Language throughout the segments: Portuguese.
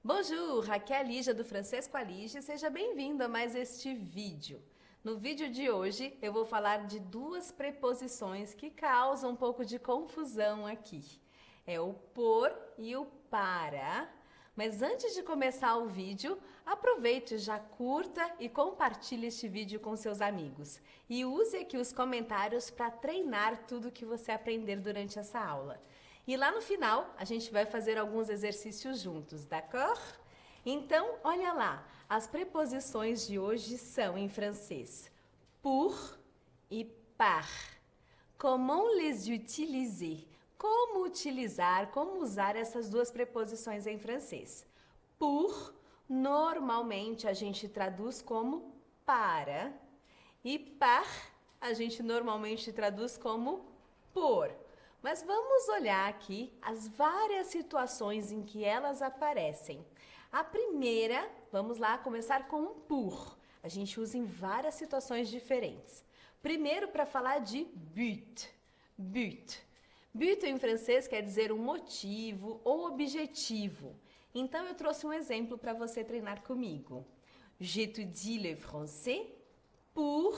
Bonjour, aqui é a Lígia do Francês com a Lígia e seja bem-vindo a mais este vídeo. No vídeo de hoje eu vou falar de duas preposições que causam um pouco de confusão aqui. É o por e o para. Mas antes de começar o vídeo, aproveite, já curta e compartilhe este vídeo com seus amigos. E use aqui os comentários para treinar tudo que você aprender durante essa aula. E lá no final, a gente vai fazer alguns exercícios juntos, d'accord? Então, olha lá, as preposições de hoje são em francês pour e par. Comment les utiliser? Como utilizar, como usar essas duas preposições em francês? Pour, normalmente a gente traduz como para, e par, a gente normalmente traduz como por. Mas vamos olhar aqui as várias situações em que elas aparecem. A primeira, vamos lá começar com um pour. A gente usa em várias situações diferentes. Primeiro, para falar de but. But. But em francês quer dizer um motivo ou objetivo. Então eu trouxe um exemplo para você treinar comigo. J'étudie le français pour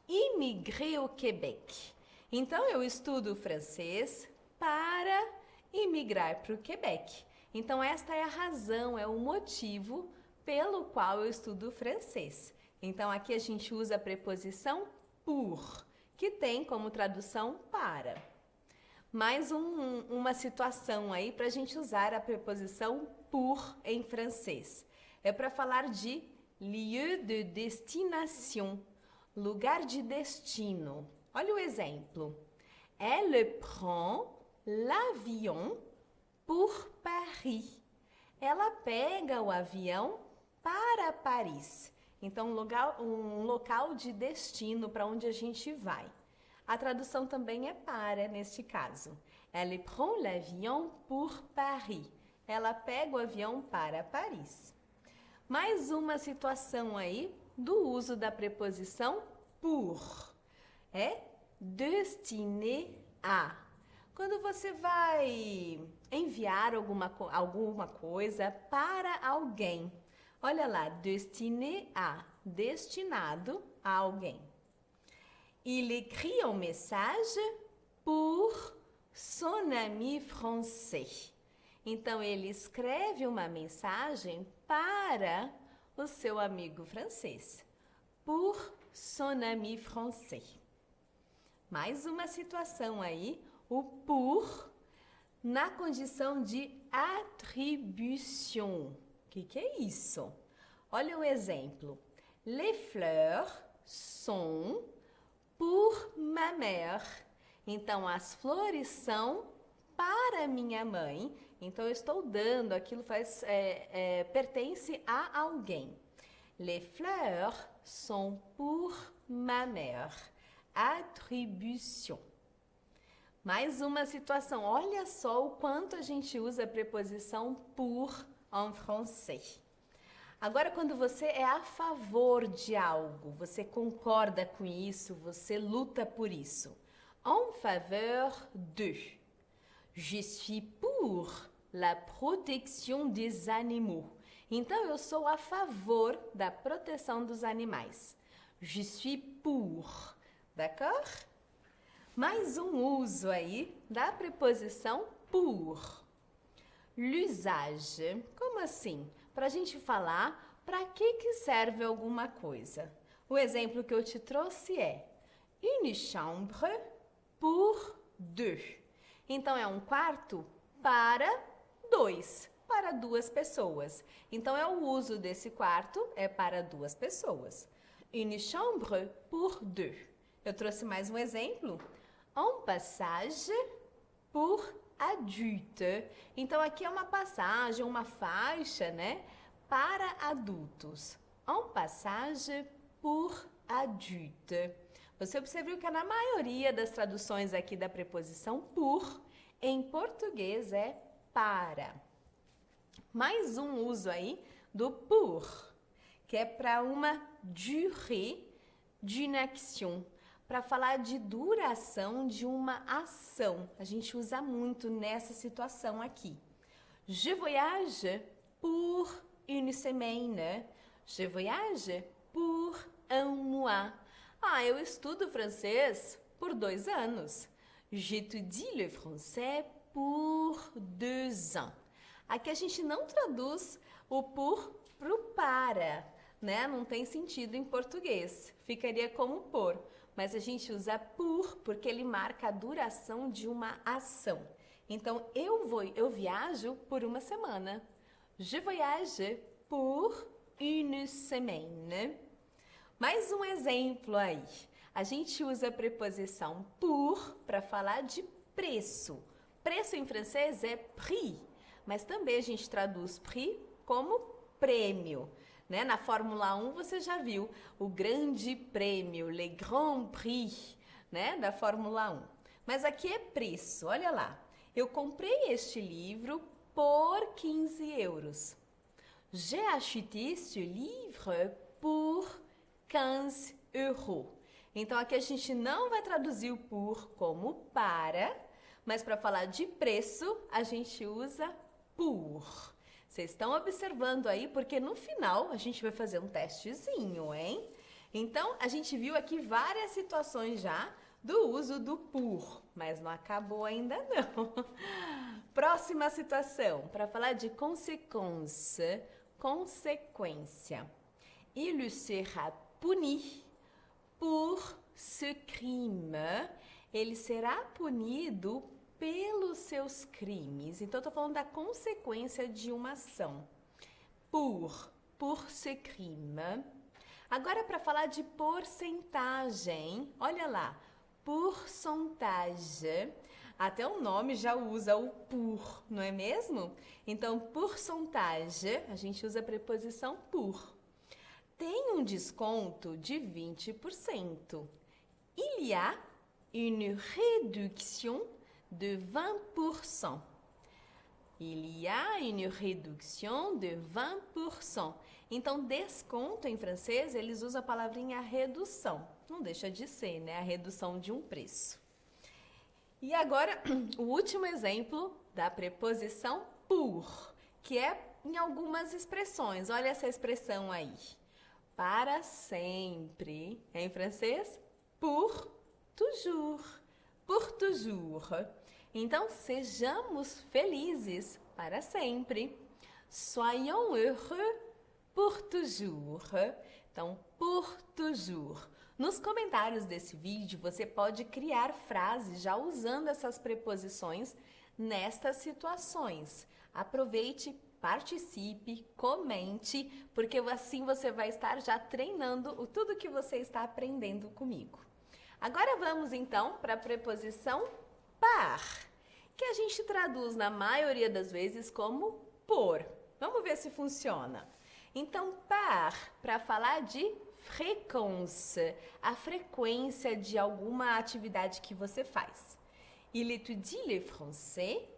immigrer au Québec. Então eu estudo francês para imigrar para o Quebec. Então esta é a razão, é o motivo pelo qual eu estudo francês. Então aqui a gente usa a preposição pour, que tem como tradução para. Mais uma situação aí para a gente usar a preposição pour em francês. É para falar de lieu de destination, lugar de destino. Olha o exemplo. Elle prend l'avion pour Paris. Ela pega o avião para Paris. Então, um local de destino para onde a gente vai. A tradução também é para, neste caso. Elle prend l'avion pour Paris. Ela pega o avião para Paris. Mais uma situação aí do uso da preposição pour. É destiné a. Quando você vai enviar alguma coisa para alguém. Olha lá, destiné a, destinado a alguém. Il écrit un message pour son ami français. Então, ele escreve uma mensagem para o seu amigo francês. Pour son ami français. Mais uma situação aí, o pour na condição de atribuição. O que é isso? Olha o exemplo. Les fleurs sont pour ma mère. Então, as flores são para minha mãe. Então, eu estou dando, aquilo pertence a alguém. Les fleurs sont pour ma mère. Atribuição. Mais uma situação. Olha só o quanto a gente usa a preposição pour en français. Agora, quando você é a favor de algo, você concorda com isso, você luta por isso. En faveur de. Je suis pour la protection des animaux. Então, eu sou a favor da proteção dos animais. Je suis pour. D'accord? Mais um uso aí da preposição pour. L'usage. Como assim? Para a gente falar para que serve alguma coisa. O exemplo que eu te trouxe é une chambre pour deux. Então, é um quarto para dois, para duas pessoas. Então, é o uso desse quarto é para duas pessoas. Une chambre pour deux. Eu trouxe mais um exemplo. Un passage pour adulte. Então, aqui é uma passagem, uma faixa, né? Para adultos. Un passage pour adulte. Você observou que na maioria das traduções aqui da preposição pour, em português é para. Mais um uso aí do pour, que é para uma durée d'une action. Para falar de duração de uma ação. A gente usa muito nessa situação aqui. Je voyage pour une semaine. Je voyage pour un mois. Ah, eu estudo francês por 2 anos. J'étudie le français pour 2 ans. Aqui a gente não traduz o por pro para, né? Não tem sentido em português. Ficaria como por. Mas a gente usa pour porque ele marca a duração de uma ação. Então, eu viajo por uma semana. Je voyage pour une semaine. Mais um exemplo aí. A gente usa a preposição pour para falar de preço. Preço em francês é prix, mas também a gente traduz prix como prêmio. Né? Na Fórmula 1 você já viu o grande prêmio, le grand prix, né? Da Fórmula 1. Mas aqui é preço, olha lá. Eu comprei este livro por 15 euros. J'ai acheté ce livre pour 15 euros. Então aqui a gente não vai traduzir o por como para, mas para falar de preço a gente usa pour. Vocês estão observando aí porque no final a gente vai fazer um testezinho, hein? Então a gente viu aqui várias situações já do uso do pour, mas não acabou ainda não. Próxima situação, para falar de conséquence, consequência. Il sera puni por ce crime. Ele será punido pelos seus crimes. Então, eu estou falando da consequência de uma ação. Por ce crime. Agora, para falar de porcentagem, olha lá. Pourcentage. Até o nome já usa o pour, não é mesmo? Então, pourcentage, a gente usa a preposição pour. Tem um desconto de 20%. Il y a une réduction de 20%. Il y a une réduction de 20%. Então, desconto em francês, eles usam a palavrinha redução. Não deixa de ser, né? A redução de um preço. E agora, o último exemplo da preposição pour, que é em algumas expressões. Olha essa expressão aí. Para sempre. Em francês, pour toujours. Pour toujours. Então, sejamos felizes para sempre. Soyons heureux pour toujours. Então, pour toujours. Nos comentários desse vídeo, você pode criar frases já usando essas preposições nestas situações. Aproveite, participe, comente, porque assim você vai estar já treinando tudo que você está aprendendo comigo. Agora vamos então para a preposição par, que a gente traduz na maioria das vezes como por. Vamos ver se funciona. Então, par, para falar de fréquence, a frequência de alguma atividade que você faz. Il étudie le français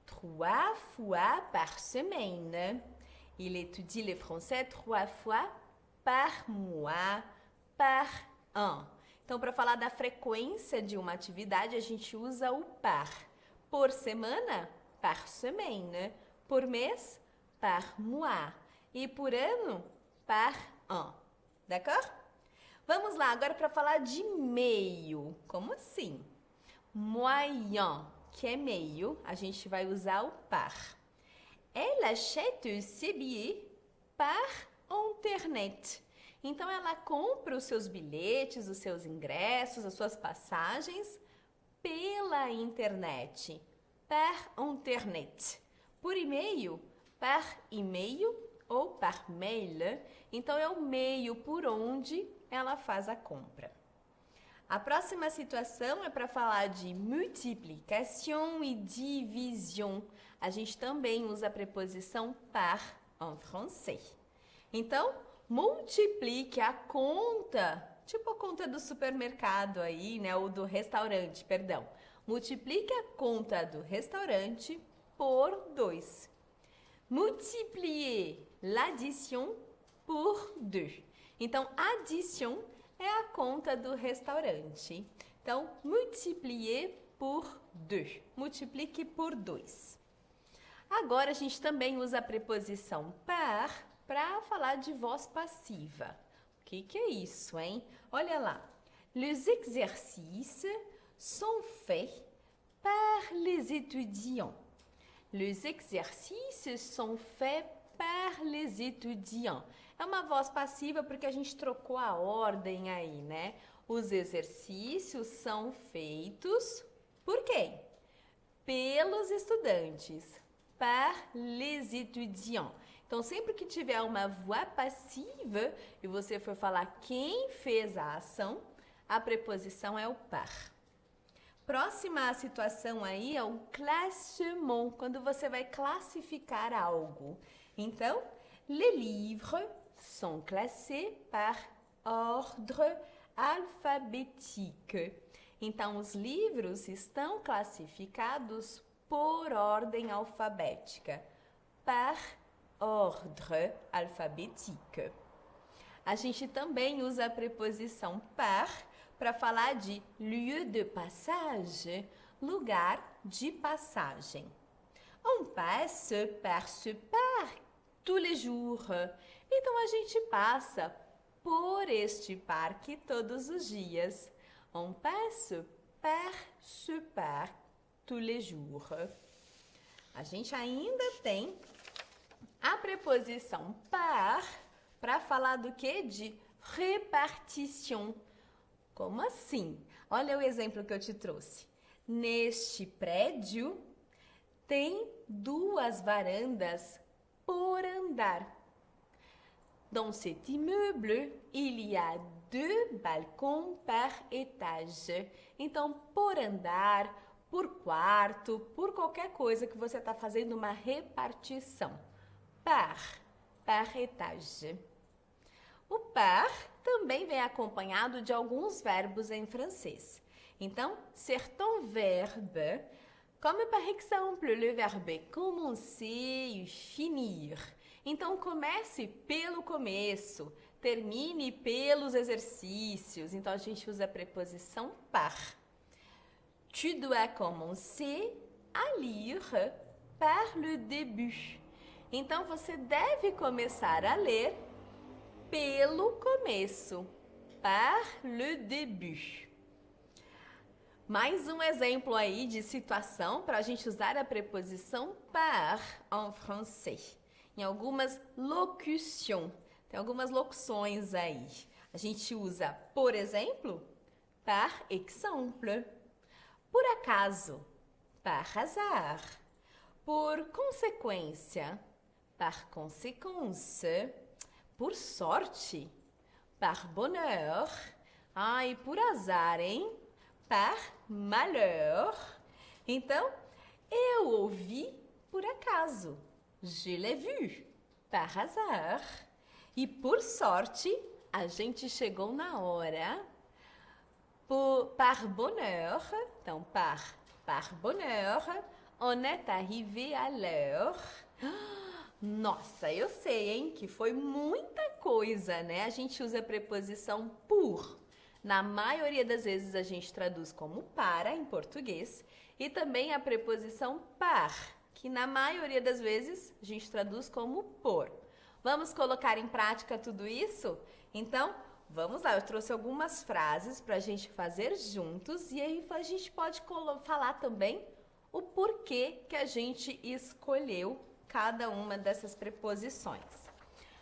3 fois par semaine. Il étudie le français 3 fois par mois, par an. Então, para falar da frequência de uma atividade, a gente usa o par. Por semana, par semaine. Por mês, par mois. E por ano, par an. D'accord? Vamos lá, agora para falar de meio. Como assim? Moyen, que é meio, a gente vai usar o par. Elle achète ses billets par internet. Então, ela compra os seus bilhetes, os seus ingressos, as suas passagens pela internet. Par internet. Por e-mail, par e-mail ou par mail. Então, é o meio por onde ela faz a compra. A próxima situação é para falar de multiplication e division. A gente também usa a preposição par en français. Então, multiplique a conta, tipo a conta do supermercado aí, né? Ou do restaurante, perdão. Multiplique a conta do restaurante por 2. Multiplier l'addition por 2. Então, addition é a conta do restaurante. Então, multiplier por 2. Multiplique por 2. Agora, a gente também usa a preposição par para falar de voz passiva. O que é isso, hein? Olha lá. Les exercices sont faits par les étudiants. Les exercices sont faits par les étudiants. É uma voz passiva porque a gente trocou a ordem aí, né? Os exercícios são feitos por quem? Pelos estudantes. Par les étudiants. Então, sempre que tiver uma voix passiva e você for falar quem fez a ação, a preposição é o par. Próxima situação aí é o classement, quando você vai classificar algo. Então, les livres sont classés par ordre alphabétique. Então, os livros estão classificados por ordem alfabética, par ordre alphabétique. A gente também usa a preposição par para falar de lieu de passage, lugar de passagem. On passe par ce parc tous les jours. Então, a gente passa por este parque todos os dias. On passe par ce parc tous les jours. A gente ainda tem a preposição par para falar do que? De repartition. Como assim? Olha o exemplo que eu te trouxe. Neste prédio tem 2 varandas por andar. Dans cet immeuble, il y a 2 balcons par étage. Então, por andar, por quarto, por qualquer coisa que você está fazendo uma repartição. Par étage. O par também vem acompanhado de alguns verbos em francês. Então, certains verbes, comme par exemple le verbe commencer e finir. Então, comece pelo começo, termine pelos exercícios. Então, a gente usa a preposição par. Tu dois commencer à lire par le début. Então, você deve começar a ler pelo começo, par le début. Mais um exemplo aí de situação para a gente usar a preposição par en français. Em algumas locutions, tem algumas locuções aí. A gente usa, por exemplo, par exemple, por acaso, par hasard, por consequência, par conséquence, por sorte, par bonheur, e por azar, hein? Par malheur. Então, eu ouvi por acaso. Je l'ai vu, par hasard. E por sorte, a gente chegou na hora. Par bonheur, então par bonheur, on est arrivé à l'heure. Nossa, eu sei, hein, que foi muita coisa, né? A gente usa a preposição por. Na maioria das vezes a gente traduz como para em português e também a preposição par, que na maioria das vezes a gente traduz como por. Vamos colocar em prática tudo isso? Então, vamos lá, eu trouxe algumas frases para a gente fazer juntos e aí a gente pode falar também o porquê que a gente escolheu cada uma dessas preposições.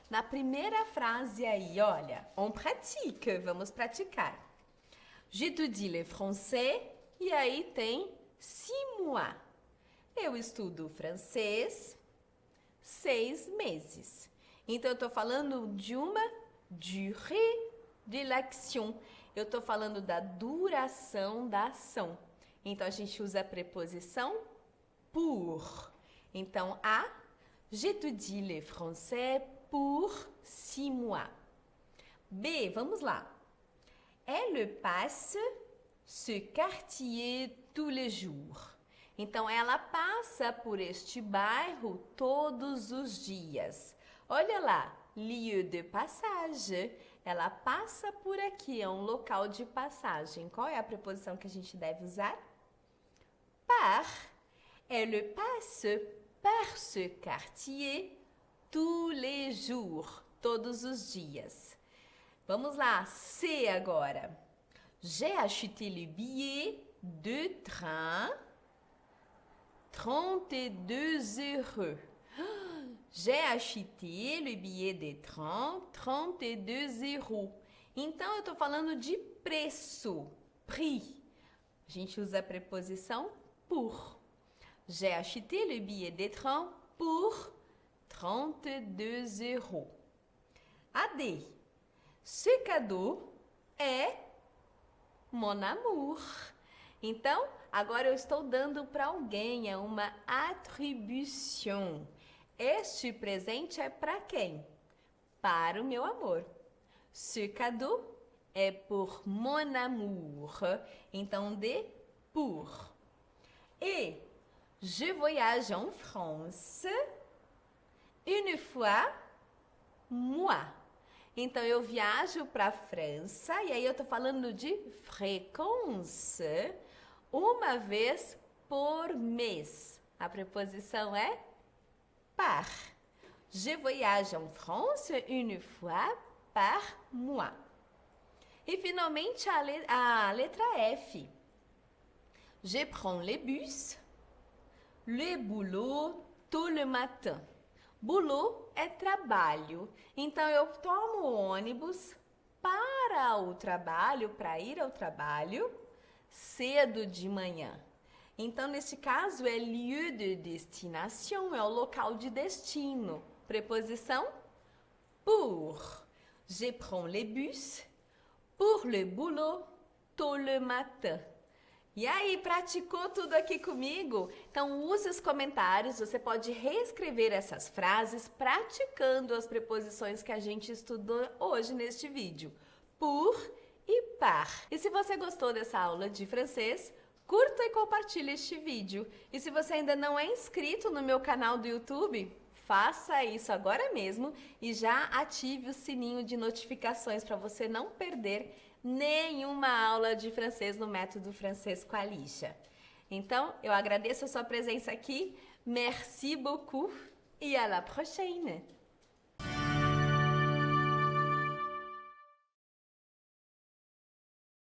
Na primeira frase aí, olha, on pratique, vamos praticar. J'étudie le français e aí tem 6 mois. Eu estudo francês 6 meses. Então, eu estou falando de uma durée de l'action. Eu estou falando da duração da ação. Então, a gente usa a preposição pour. Então, j'étudie le français pour 6 mois. B, vamos lá. Elle passe ce quartier tous les jours. Então, ela passa por este bairro todos os dias. Olha lá, lieu de passage. Ela passa por aqui, é um local de passagem. Qual é a preposição que a gente deve usar? Par. Elle passe par ce quartier tous les jours, todos os dias. Vamos lá, C agora. J'ai acheté le billet de train, 32 euros. J'ai acheté le billet de train, 32 euros. Então, eu estou falando de preço, prix. A gente usa a preposição pour. J'ai acheté le billet de train pour 32 euros. A D. Ce cadeau est mon amour. Então, agora eu estou dando para alguém, é uma attribution. Este presente é para quem? Para o meu amor. Ce cadeau est pour mon amour. Então, de pour. Et je voyage en France une fois moi. Então, eu viajo para a França, e aí eu estou falando de fréquence, uma vez por mês. A preposição é par. Je voyage en France une fois par mois. E finalmente a letra F. Je prends le bus, le boulot, tôt le matin. Boulot é trabalho. Então, eu tomo o ônibus para o trabalho, para ir ao trabalho, cedo de manhã. Então, neste caso, é lieu de destination, é o local de destino. Preposição pour. Je prends le bus pour le boulot tôt le matin. E aí, praticou tudo aqui comigo? Então, use os comentários, você pode reescrever essas frases praticando as preposições que a gente estudou hoje neste vídeo. Pour e par. E se você gostou dessa aula de francês, curta e compartilhe este vídeo. E se você ainda não é inscrito no meu canal do YouTube, faça isso agora mesmo e já ative o sininho de notificações para você não perder nenhuma aula de francês no Método Francês com a Lixa. Então, eu agradeço a sua presença aqui. Merci beaucoup e à la prochaine!